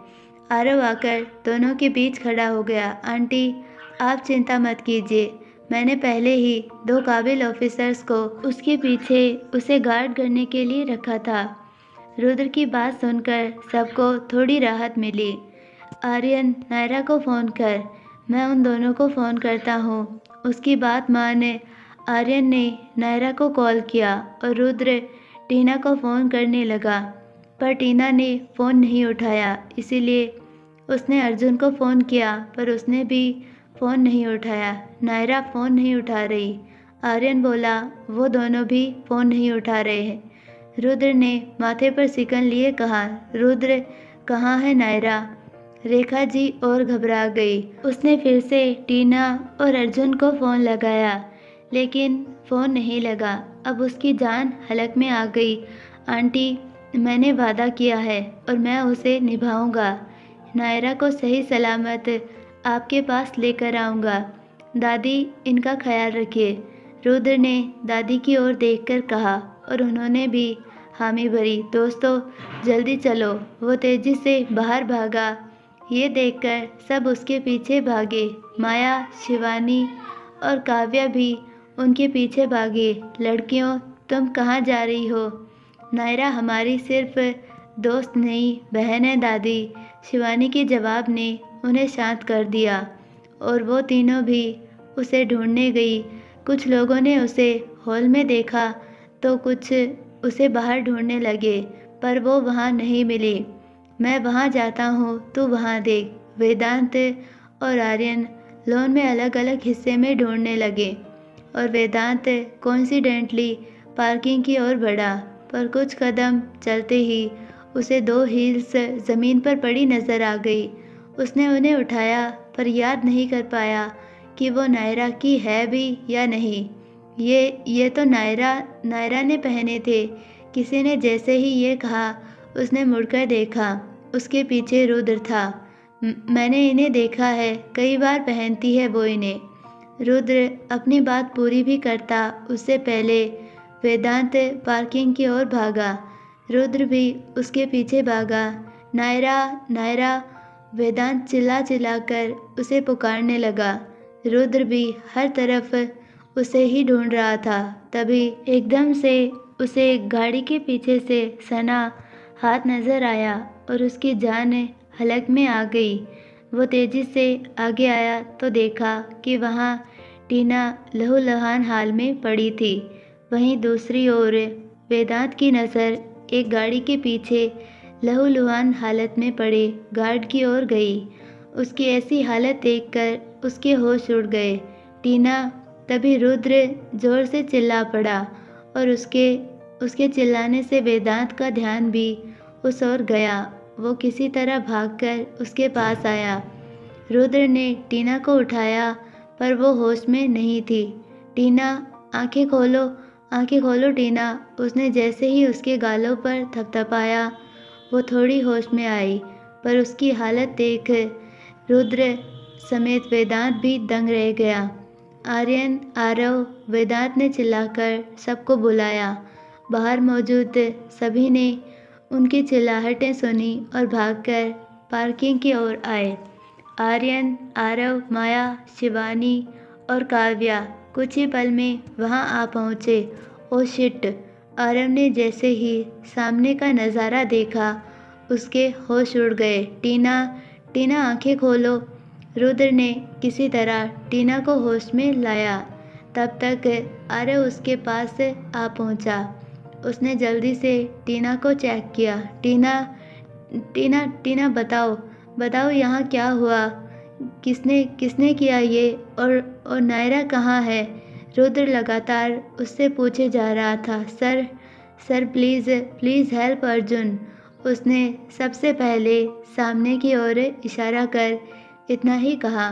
आरव आकर दोनों के बीच खड़ा हो गया। आंटी, आप चिंता मत कीजिए, मैंने पहले ही 2 काबिल ऑफिसर्स को उसके पीछे उसे गार्ड करने के लिए रखा था। रुद्र की बात सुनकर सबको थोड़ी राहत मिली। आर्यन, नायरा को फ़ोन कर। मैं उन दोनों को फ़ोन करता हूँ। उसकी बात माने आर्यन ने नायरा को कॉल किया और रुद्र टीना को फ़ोन करने लगा, पर टीना ने फ़ोन नहीं उठाया। इसीलिए उसने अर्जुन को फ़ोन किया, पर उसने भी फ़ोन नहीं उठाया। नायरा फ़ोन नहीं उठा रही। आर्यन बोला, वो दोनों भी फ़ोन नहीं उठा रहे हैं। रुद्र ने माथे पर सिकन लिए कहा, रुद्र, कहाँ है नायरा? रेखा जी और घबरा गई। उसने फिर से टीना और अर्जुन को फ़ोन लगाया, लेकिन फ़ोन नहीं लगा। अब उसकी जान हलक में आ गई। आंटी, मैंने वादा किया है और मैं उसे निभाऊंगा। नायरा को सही सलामत आपके पास लेकर आऊँगा। दादी, इनका ख्याल रखिए। रुद्र ने दादी की ओर देखकर कहा और उन्होंने भी हामी भरी। दोस्तों, जल्दी चलो। वो तेजी से बाहर भागा। ये देखकर सब उसके पीछे भागे। माया, शिवानी और काव्या भी उनके पीछे भागे। लड़कियों, तुम कहाँ जा रही हो? नायरा हमारी सिर्फ दोस्त नहीं, बहन है दादी। शिवानी के जवाब ने उन्हें शांत कर दिया और वो तीनों भी उसे ढूंढने गई। कुछ लोगों ने उसे हॉल में देखा तो कुछ उसे बाहर ढूंढने लगे, पर वो वहाँ नहीं मिली। मैं वहाँ जाता हूँ, तू वहाँ देख। वेदांत और आर्यन लॉन में अलग अलग हिस्से में ढूंढने लगे और वेदांत कोइंसिडेंटली पार्किंग की ओर बढ़ा, पर कुछ कदम चलते ही उसे 2 हील्स ज़मीन पर पड़ी नजर आ गई। उसने उन्हें उठाया, पर याद नहीं कर पाया कि वो नायरा की है भी या नहीं। ये तो नायरा ने पहने थे। किसी ने जैसे ही ये कहा, उसने मुड़कर देखा। उसके पीछे रुद्र था। मैंने इन्हें देखा है, कई बार पहनती है वो इन्हें। रुद्र अपनी बात पूरी भी करता उससे पहले वेदांत पार्किंग की ओर भागा। रुद्र भी उसके पीछे भागा। नायरा, नायरा, वेदांत चिल्ला चिल्लाकर उसे पुकारने लगा। रुद्र भी हर तरफ उसे ही ढूंढ रहा था। तभी एकदम से उसे गाड़ी के पीछे से सना हाथ नजर आया और उसकी जान हलक में आ गई। वो तेजी से आगे आया तो देखा कि वहाँ टीना लहूलुहान हाल में पड़ी थी। वहीं दूसरी ओर वेदांत की नज़र एक गाड़ी के पीछे लहूलुहान हालत में पड़े गार्ड की ओर गई। उसकी ऐसी हालत देखकर उसके होश उड़ गए। टीना! तभी रुद्र जोर से चिल्ला पड़ा और उसके चिल्लाने से वेदांत का ध्यान भी उस ओर गया। वो किसी तरह भागकर उसके पास आया। रुद्र ने टीना को उठाया, पर वो होश में नहीं थी। टीना, आंखें खोलो टीना। उसने जैसे ही उसके गालों पर थपथपाया, वो थोड़ी होश में आई, पर उसकी हालत देख रुद्र समेत वेदांत भी दंग रह गया। आर्यन, आरव, वेदांत ने चिल्लाकर सबको बुलाया। बाहर मौजूद सभी ने उनकी चिल्लाहटें सुनी और भागकर पार्किंग की ओर आए। आर्यन, आरव, माया, शिवानी और काव्या कुछ ही पल में वहां आ पहुंचे। Oh shit! आरव ने जैसे ही सामने का नज़ारा देखा, उसके होश उड़ गए। टीना, आंखें खोलो। रुद्र ने किसी तरह टीना को होश में लाया। तब तक आरव उसके पास आ पहुंचा। उसने जल्दी से टीना को चेक किया। टीना, बताओ यहाँ क्या हुआ? किसने किया ये? और नायरा कहाँ है? रुद्र लगातार उससे पूछे जा रहा था। Sir please help Arjun. उसने सबसे पहले सामने की ओर इशारा कर इतना ही कहा।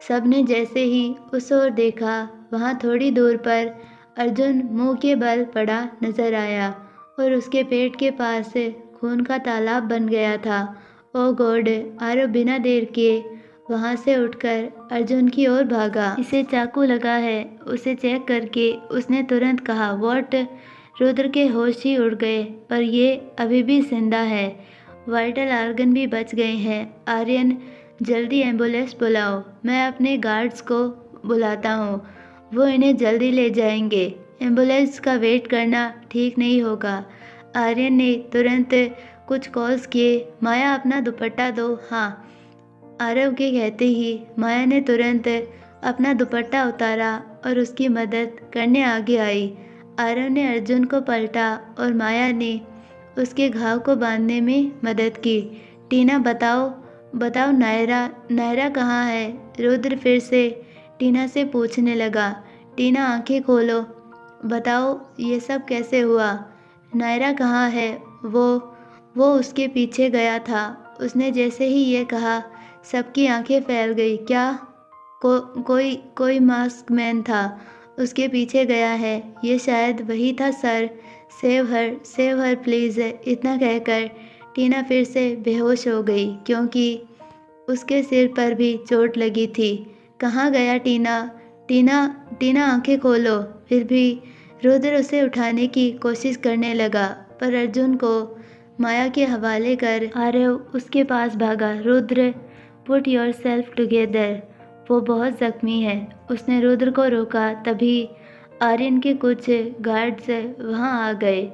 सबने जैसे ही उस ओर देखा, वहाँ थोड़ी दूर पर अर्जुन मुंह के बल पड़ा नजर आया और उसके पेट के पास खून का तालाब बन गया था। ओ गॉड! आरव बिना देर किए वहाँ से उठकर अर्जुन की ओर भागा। इसे चाकू लगा है, उसे चेक करके उसने तुरंत कहा, व्हाट? रुद्र के होश ही उड़ गए, पर ये अभी भी जिंदा है। वाइटल ऑर्गन भी बच गए हैं। आर्यन, जल्दी एम्बुलेंस बुलाओ। मैं अपने गार्ड्स को बुलाता हूँ, वो इन्हें जल्दी ले जाएंगे। एम्बुलेंस का वेट करना ठीक नहीं होगा। आर्यन ने तुरंत कुछ कॉल्स किए। माया, अपना दुपट्टा दो। हाँ। आरव के कहते ही माया ने तुरंत अपना दुपट्टा उतारा और उसकी मदद करने आगे आई। आरव ने अर्जुन को पलटा और माया ने उसके घाव को बांधने में मदद की। टीना, बताओ बताओ, नायरा नायरा कहाँ है? रुद्र फिर से टीना से पूछने लगा। टीना, आंखें खोलो, बताओ ये सब कैसे हुआ? नायरा कहाँ है? वो उसके पीछे गया था। उसने जैसे ही ये कहा, सबकी आंखें फैल गई। क्या? कोई मास्क मैन था, उसके पीछे गया है। ये शायद वही था सर। Save her please. इतना कहकर टीना फिर से बेहोश हो गई, क्योंकि उसके सिर पर भी चोट लगी थी। कहाँ गया टीना? टीना, आंखें खोलो। फिर भी रुद्र उसे उठाने की कोशिश करने लगा, पर अर्जुन को माया के हवाले कर आरव उसके पास भागा। Rudra, put your self together. वो बहुत जख्मी है। उसने रुद्र को रोका, तभी आर्यन के कुछ गार्ड्स वहाँ आ गए।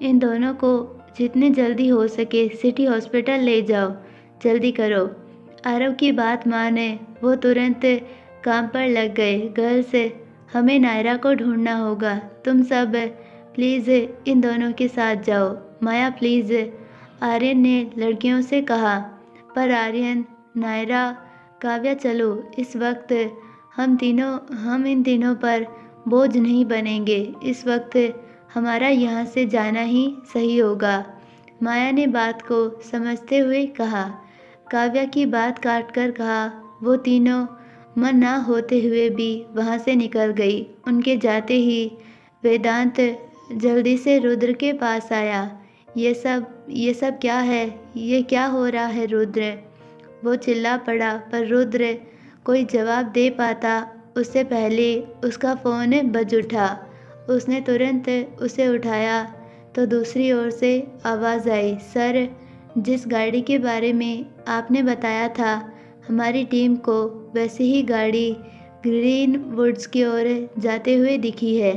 इन दोनों को जितने जल्दी हो सके सिटी हॉस्पिटल ले जाओ, जल्दी करो। आरव की बात माने वो तुरंत काम पर लग गए। गर्ल्स, हमें नायरा को ढूंढना होगा। तुम सब प्लीज़ इन दोनों के साथ जाओ। माया, प्लीज़, आर्यन ने लड़कियों से कहा। पर आर्यन, नायरा, काव्या, चलो। इस वक्त हम इन तीनों पर बोझ नहीं बनेंगे। इस वक्त हमारा यहाँ से जाना ही सही होगा। माया ने बात को समझते हुए कहा। काव्या की बात काटकर कहा। वो तीनों मन ना होते हुए भी वहाँ से निकल गई। उनके जाते ही वेदांत जल्दी से रुद्र के पास आया। ये सब क्या है? ये क्या हो रहा है रुद्र? वो चिल्ला पड़ा, पर रुद्र कोई जवाब दे पाता उससे पहले उसका फ़ोन बज उठा। उसने तुरंत उसे उठाया तो दूसरी ओर से आवाज़ आई, सर, जिस गाड़ी के बारे में आपने बताया था, हमारी टीम को वैसी ही गाड़ी ग्रीन वुड्स की ओर जाते हुए दिखी है।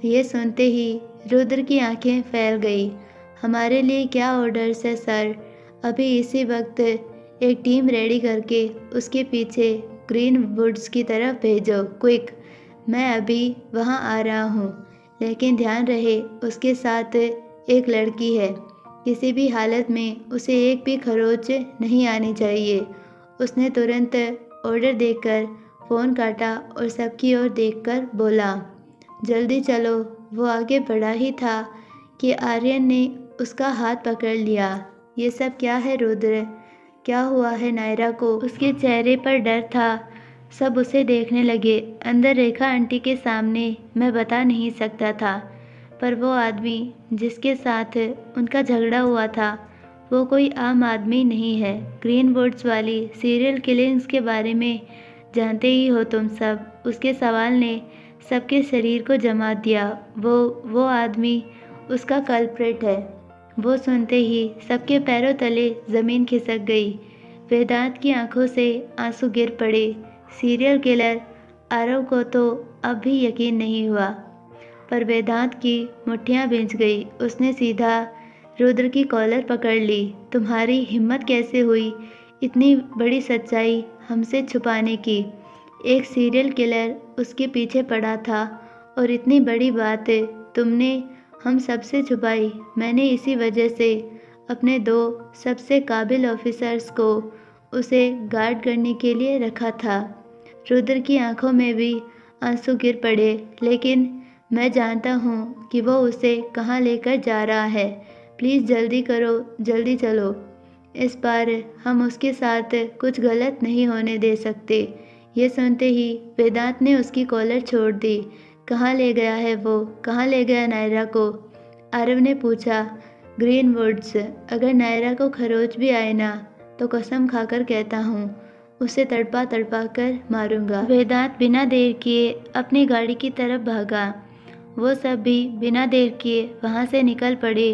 ये सुनते ही रुद्र की आंखें फैल गई। हमारे लिए क्या ऑर्डर्स है सर? अभी इसी वक्त एक टीम रेडी करके उसके पीछे ग्रीन वुड्स की तरफ भेजो, क्विक। मैं अभी वहाँ आ रहा हूँ, लेकिन ध्यान रहे उसके साथ एक लड़की है। किसी भी हालत में उसे एक भी खरोच नहीं आनी चाहिए। उसने तुरंत ऑर्डर देकर फ़ोन काटा और सबकी ओर देखकर बोला, जल्दी चलो। वो आगे बढ़ा ही था कि आर्यन ने उसका हाथ पकड़ लिया। ये सब क्या है रुद्र? क्या हुआ है नायरा को? उसके चेहरे पर डर था। सब उसे देखने लगे। अंदर रेखा आंटी के सामने मैं बता नहीं सकता था, पर वो आदमी जिसके साथ उनका झगड़ा हुआ था, वो कोई आम आदमी नहीं है। ग्रीन वुड्स वाली सीरियल किलिंग्स के बारे में जानते ही हो तुम सब। उसके सवाल ने सबके शरीर को जमा दिया। वो आदमी उसका कल्प्रिट है। वो सुनते ही सबके पैरों तले ज़मीन खिसक गई। वेदांत की आंखों से आंसू गिर पड़े। सीरियल किलर आरव को तो अब भी यकीन नहीं हुआ, पर वेदांत की मुट्ठियां भींच गई। उसने सीधा रुद्र की कॉलर पकड़ ली। तुम्हारी हिम्मत कैसे हुई इतनी बड़ी सच्चाई हमसे छुपाने की? एक सीरियल किलर उसके पीछे पड़ा था और इतनी बड़ी बात तुमने हम सबसे छुपाई। मैंने इसी वजह से अपने 2 सबसे काबिल ऑफिसर्स को उसे गार्ड करने के लिए रखा था। रुद्र की आंखों में भी आंसू गिर पड़े, लेकिन मैं जानता हूँ कि वो उसे कहाँ लेकर जा रहा है। प्लीज़ जल्दी करो, जल्दी चलो। इस बार हम उसके साथ कुछ गलत नहीं होने दे सकते। ये सुनते ही वेदांत ने उसकी कॉलर छोड़ दी। कहाँ ले गया है वो? कहाँ ले गया नायरा को? आरव ने पूछा। Green Woods. अगर नायरा को खरोच भी आए ना तो कसम खाकर कहता हूँ उसे तड़पा तड़पा कर मारूंगा। वेदांत बिना देर किए अपनी गाड़ी की तरफ भागा। वो सब भी बिना देर किए वहाँ से निकल पड़े।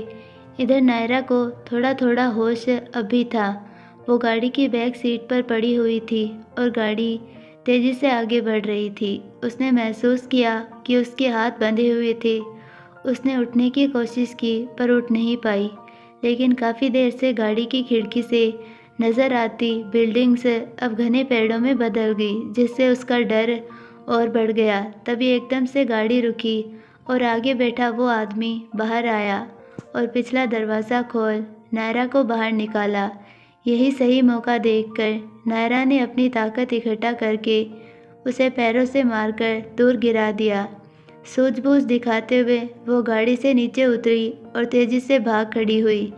इधर नायरा को थोड़ा थोड़ा होश अब भी था। वो गाड़ी की बैक सीट पर पड़ी हुई थी और गाड़ी तेजी से आगे बढ़ रही थी। उसने महसूस किया कि उसके हाथ बंधे हुए थे। उसने उठने की कोशिश की पर उठ नहीं पाई, लेकिन काफ़ी देर से गाड़ी की खिड़की से नज़र आती बिल्डिंग्स अब घने पेड़ों में बदल गई, जिससे उसका डर और बढ़ गया। तभी एकदम से गाड़ी रुकी और आगे बैठा वो आदमी बाहर आया और पिछला दरवाज़ा खोल नायरा को बाहर निकाला। यही सही मौका देखकर नायरा ने अपनी ताकत इकट्ठा करके उसे पैरों से मारकर दूर गिरा दिया। सूझबूझ दिखाते हुए वो गाड़ी से नीचे उतरी और तेजी से भाग खड़ी हुई।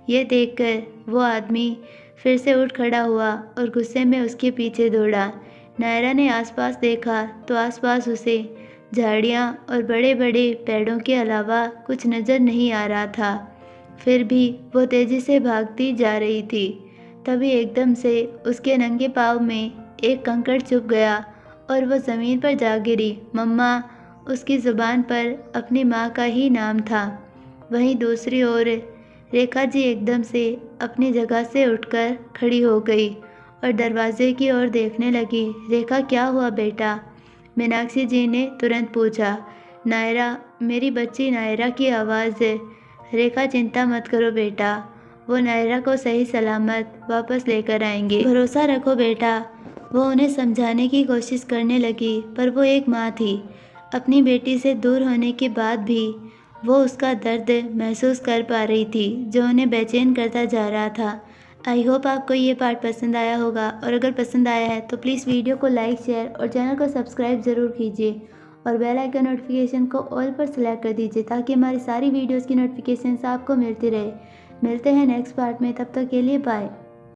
ये देखकर वो आदमी फिर से उठ खड़ा हुआ और गुस्से में उसके पीछे दौड़ा। नायरा ने आसपास देखा तो आसपास उसे झाड़ियाँ और बड़े बड़े पेड़ों के अलावा कुछ नज़र नहीं आ रहा था। फिर भी वो तेज़ी से भागती जा रही थी। तभी एकदम से उसके नंगे पाँव में एक कंकड़ चुभ गया और वो ज़मीन पर जा गिरी। मम्मा। उसकी ज़ुबान पर अपनी माँ का ही नाम था। वहीं दूसरी ओर रेखा जी एकदम से अपनी जगह से उठकर खड़ी हो गई और दरवाजे की ओर देखने लगी। रेखा, क्या हुआ बेटा? मीनाक्षी जी ने तुरंत पूछा। नायरा, मेरी बच्ची नायरा की आवाज़ है। रेखा, चिंता मत करो बेटा, वो नायरा को सही सलामत वापस लेकर आएंगे। भरोसा रखो बेटा। वो उन्हें समझाने की कोशिश करने लगी, पर वो एक माँ थी। अपनी बेटी से दूर होने के बाद भी वो उसका दर्द महसूस कर पा रही थी, जो उन्हें बेचैन करता जा रहा था। आई होप आपको ये पार्ट पसंद आया होगा, और अगर पसंद आया है तो प्लीज़ वीडियो को लाइक, शेयर और चैनल को सब्सक्राइब ज़रूर कीजिए और बेल आइकन नोटिफिकेशन को ऑल पर सेलेक्ट कर दीजिए ताकि हमारी सारी वीडियोज़ की नोटिफिकेशन आपको मिलती रहे। मिलते हैं नेक्स्ट पार्ट में, तब तक के लिए बाय।